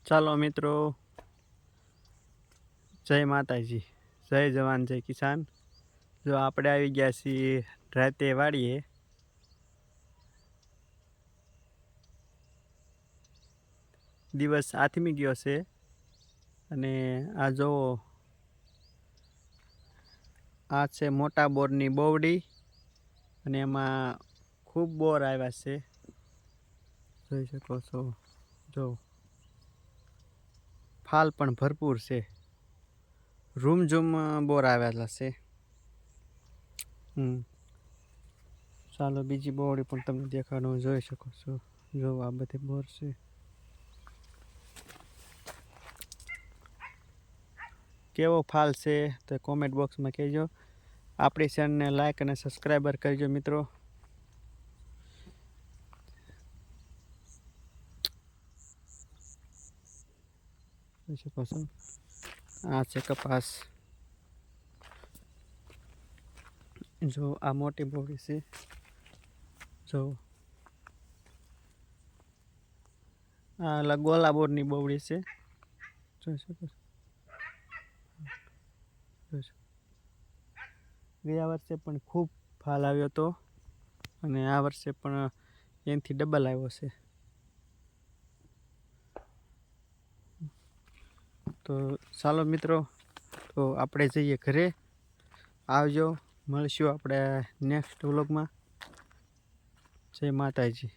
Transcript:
ચાલો મિત્રો, જય માતાજી, જય જવાન જય કિસાન. જો આપણે આવી ગયા છીએ રાતે વાડીએ. દિવસ આથમી ગયો છે અને આ જોવો, આ છે મોટા બોરની બોવડી અને એમાં ખૂબ બોર આવ્યા છે, જોઈ શકો છો. જો ફાલ પણ ભરપૂર છે, રૂમઝૂમ બોર આવેલા છે. ચાલો બીજી બોવડી પણ તમને દેખાડો, જોઈ શકો છો. જો આ બધી બોર છે. કેવો ફાલ છે તો કોમેન્ટ બોક્સમાં કહેજો. આપણી ચેનલને લાઈક અને સબસ્ક્રાઈબર કરજો મિત્રો. જોઈ શકો છો, આ છે કપાસ. જો આ મોટી બોવડી છે, જો આ ગોલા બોરની બોવડી છે, જોઈ શકો છો. ગયા વર્ષે પણ ખૂબ ફાલ આવ્યો હતો અને આ વર્ષે પણ એનાથી ડબલ આવ્યો છે. તો ચાલો મિત્રો, તો આપણે જઈએ ઘરે. આવજો, મળશું આપણે નેક્સ્ટ વ્લોગમાં. જય માતાજી.